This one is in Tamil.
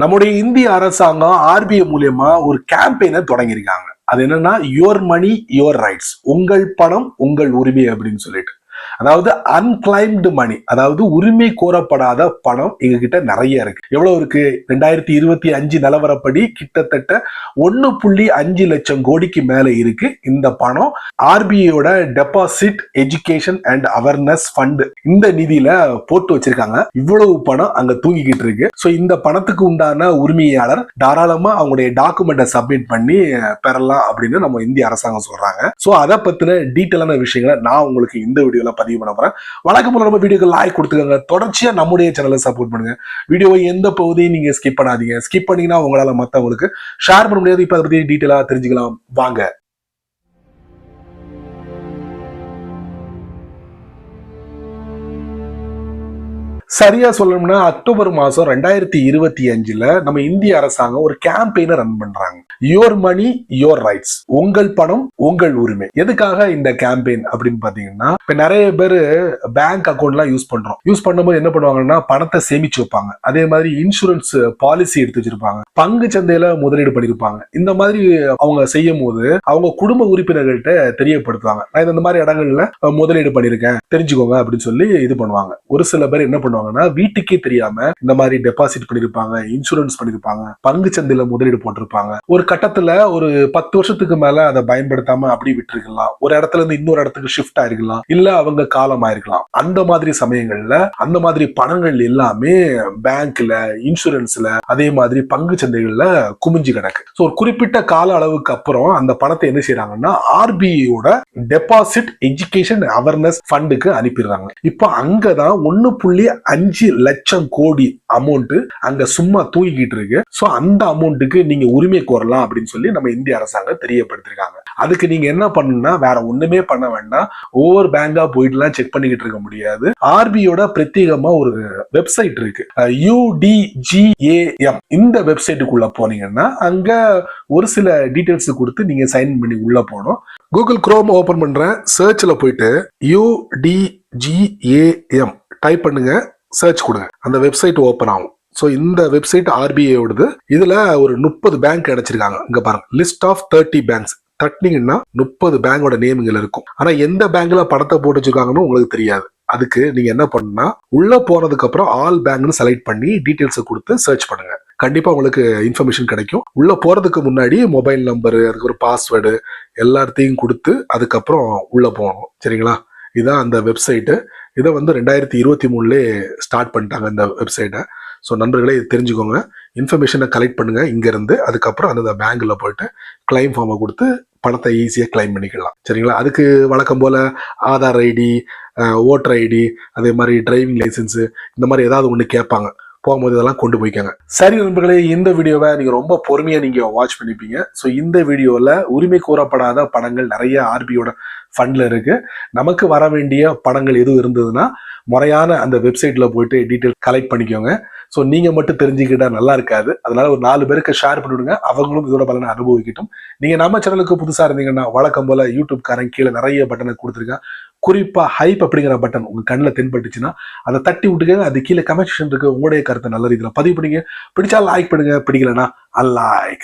நம்முடைய இந்திய அரசாங்கம் ஆர்பிஐ மூலியமா ஒரு கேம்பெயினை தொடங்கியிருக்காங்க. அது என்னன்னா யுவர் மணி யுவர் ரைட்ஸ், உங்கள் பணம் உங்கள் உரிமை அப்படின்னு சொல்லிட்டு. அதாவது அன்கிளைம்டு மணி, அதாவது உரிமை கோரப்படாத பணம் எங்க கிட்ட நிறைய இருக்கு. எவ்வளவு இருக்கு? 2025 நிலவரப்படி கிட்டத்தட்ட 1.5 லட்சம் கோடிக்கு மேல இருக்கு. இந்த பணம் ஆர்பிஐயோட deposit education and awareness fund இந்த நிதியில போட்டு வச்சிருக்காங்க. இவ்வளவு பணம் அங்க தூங்கிக்கிட்டு இருக்கு. சோ இந்த பணத்துக்கு உண்டான உரிமையாளர் தாராளமா அவங்களுடைய டாக்குமெண்ட்டை சப்மிட் பண்ணி பெறலாம் அப்படின்னு நம்ம இந்திய அரசாங்கம் சொல்றாங்க. சோ அதை பத்தின டீட்டெயிலான விஷயங்களை நான் உங்களுக்கு இந்த வீடியோல பதிவு பண்ண போறேன். வழக்கம் போல நம்ம வீடியோக்கு லைக் கொடுத்துக்கோங்க. தொடர்ச்சியா நம்முடைய சேனலை சப்போர்ட் பண்ணுங்க. வீடியோவை எந்த பகுதியும் நீங்க ஸ்கிப் பண்ணாதீங்க. ஸ்கிப் பண்ணீங்கன்னா உங்களால மத்தவங்களுக்கு ஷேர் பண்ண முடியாது. இப்ப அதை பத்தி டீட்டெயிலா தெரிஞ்சுக்கலாம் வாங்க. சரியா சொல்லணும்னா அக்டோபர் மாசம் 2025 நம்ம இந்திய அரசாங்கம் ஒரு கேம்பெயினை ரன் பண்றாங்க. யுவர் மணி யுவர் ரைட்ஸ், உங்கள் பணம் உங்கள் உரிமை. எதுக்காக இந்த கேம்பெயின் அப்படின்னு பாத்தீங்கன்னா, இப்ப நிறைய பேர் பேங்க் அக்கௌண்ட்லாம் யூஸ் பண்றோம். யூஸ் பண்ணும்போது என்ன பண்ணுவாங்கன்னா பணத்தை சேமிச்சு வைப்பாங்க. அதே மாதிரி இன்சூரன்ஸ் பாலிசி எடுத்து வச்சிருப்பாங்க. பங்கு சந்தையில முதலீடு பண்ணிருப்பாங்க. இந்த மாதிரி அவங்க செய்யும் போது அவங்க குடும்ப உறுப்பினர்கள்ட்ட தெரியப்படுத்துவாங்க. நான் இந்த மாதிரி இடங்கள்ல முதலீடு பண்ணிருக்கேன், தெரிஞ்சுக்கோங்க அப்படின்னு சொல்லி இது பண்ணுவாங்க. ஒரு சில பேர் என்ன பண்ணுவாங்க, வீட்டுக்கே தெரியாம இந்த மாதிரி டெபாசிட் பண்ணிருப்பாங்க, இன்சூரன்ஸ் பண்ணிருப்பாங்க, பங்கு சந்தையில முதலீடு போட்டிருப்பாங்க. ஒரு கட்டத்துல ஒரு 10 வருஷத்துக்கு மேல அதை பயன்படுத்தாம அப்படி விட்டுருக்கலாம். ஒரு இடத்துல இருந்து இன்னொரு இடத்துக்கு ஷிஃப்ட் ஆயிருக்கலாம், இல்ல அவங்க காலம் ஆயிருக்கலாம். அந்த மாதிரி சமயங்கள்ல அந்த மாதிரி பணங்கள் எல்லாமே பேங்க்ல, இன்சூரன்ஸ்ல, அதே மாதிரி பங்கு சந்தைகள்ல குமிஞ்சு கிடக்கு. சோ ஒரு குறிப்பிட்ட கால அளவுக்கு அப்புறம் அந்த பணத்தை என்ன செய்யறாங்கன்னா ஆர்பிஐயோட டெபாசிட் எஜுகேஷன் அவேர்னஸ் ஃபண்டுக்கு அனுப்பிடுறாங்க. இப்போ அங்கதான் 1.5 லட்சம் கோடி அமௌண்ட் அங்க சும்மா தூங்கிட்டு இருக்கு. சோ அந்த அமௌண்ட்டுக்கு நீங்க உரிமை கோரலாம் அப்படின்னு சொல்லி நம்ம இந்திய அரசாங்கம் தெரியப்படுத்திருக்காங்க. அதுக்கு நீங்க என்ன பண்ணணும்னா வேற ஒண்ணுமே பண்ண வேண்டாம். ஒவ்வொரு பேங்கா போயிட்டுலாம் செக் பண்ணிக்கிட்டு இருக்க முடியாது. ஆர்பிஐயோட பிரத்யேகமா ஒரு வெப்சைட் இருக்கு, UDGAM. இந்த வெப்சைட்டுக்குள்ள போனீங்கன்னா அங்க ஒரு சில டீடைல்ஸ் கொடுத்து நீங்க சைன் பண்ணி உள்ள போகணும். கூகுள் குரோம் ஓபன் பண்றேன், சர்ச்ல போயிட்டு UDGAM டைப் பண்ணுங்க, சர்ச் கொடுங்க. அந்த வெப்சைட் ஓபன் ஆகும். ஸோ இந்த வெப்சைட் ஆர்பிஐயோடது. இதுல ஒரு 30 பேங்க் கிடைச்சிருக்காங்க. இங்க பாருங்க, லிஸ்ட் ஆஃப் 30 பேங்க்ஸ். தட்டினீங்கன்னா 30 பேங்கோட நேம்கள் இருக்கும். ஆனா எந்த பேங்க்ல பணத்தை போட்டு வச்சிருக்காங்கன்னு உங்களுக்கு தெரியாது. அதுக்கு நீங்க என்ன பண்ணா உள்ள போனதுக்கு அப்புறம் ஆல் பேங்க்னு செலக்ட் பண்ணி டீடைல்ஸ் கொடுத்து சர்ச் பண்ணுங்க. கண்டிப்பா உங்களுக்கு இன்ஃபர்மேஷன் கிடைக்கும். உள்ள போறதுக்கு முன்னாடி மொபைல் நம்பரு, அதுக்கு ஒரு பாஸ்வேர்டு எல்லாத்தையும் கொடுத்து அதுக்கப்புறம் உள்ள போகணும். சரிங்களா? இதுதான் அந்த வெப்சைட்டு. இதை 2023 ஸ்டார்ட் பண்ணிட்டாங்க இந்த வெப்சைட்டை. ஸோ நண்பர்களே இது தெரிஞ்சுக்கோங்க. இன்ஃபர்மேஷனை கலெக்ட் பண்ணுங்க இங்க இருந்து. அதுக்கப்புறம் அந்த பேங்க்ல போயிட்டு கிளைம் ஃபார்மை கொடுத்து பணத்தை ஈஸியா கிளைம் பண்ணிக்கலாம். சரிங்களா? அதுக்கு வழக்கம் போல ஆதார் ஐடி, ஓட்டர் ஐடி, அதே மாதிரி டிரைவிங் லைசன்ஸ், இந்த மாதிரி ஏதாவது ஒன்று கேட்பாங்க. போகும்போது இதெல்லாம் கொண்டு போய்க்காங்க. சரி நண்பர்களே, இந்த வீடியோவை நீங்க ரொம்ப பொறுமையா நீங்க வாட்ச் பண்ணிப்பீங்க. ஸோ இந்த வீடியோல உரிமை கோரப்படாத பணங்கள் நிறைய ஆர்பிஐயோட ஃபண்ட்ல இருக்கு. நமக்கு வர வேண்டிய பணங்கள் எதுவும் இருந்ததுன்னா முறையான அந்த வெப்சைட்ல போயிட்டு டீட்டெயில் கலெக்ட் பண்ணிக்கோங்க. ஸோ நீங்க மட்டும் தெரிஞ்சுக்கிட்டா நல்லா இருக்காது. அதனால ஒரு 4 பேருக்கு ஷேர் பண்ணிவிடுங்க, அவங்களும் இதோட பலனை அனுபவிக்கட்டும். நீங்க நம்ம சேனலுக்கு புதுசா இருந்தீங்கன்னா வழக்கம் போல யூடியூப் காரன் கீழே நிறைய பட்டனை கொடுத்துருக்கேன். குறிப்பா ஹைப் அப்படிங்கிற பட்டன் உங்க கண்ணில் தென்பட்டுச்சுன்னா அதை தட்டி விட்டுக்கங்க. அது கீழே கமெண்ட் செக்ஷன் இருக்கு. உங்களுடைய கருத்தை நல்ல ரீதியில் பதிவு பண்ணுங்க. பிடிச்சா லைக் பண்ணுங்க, பிடிக்கலன்னா அன்லைக்.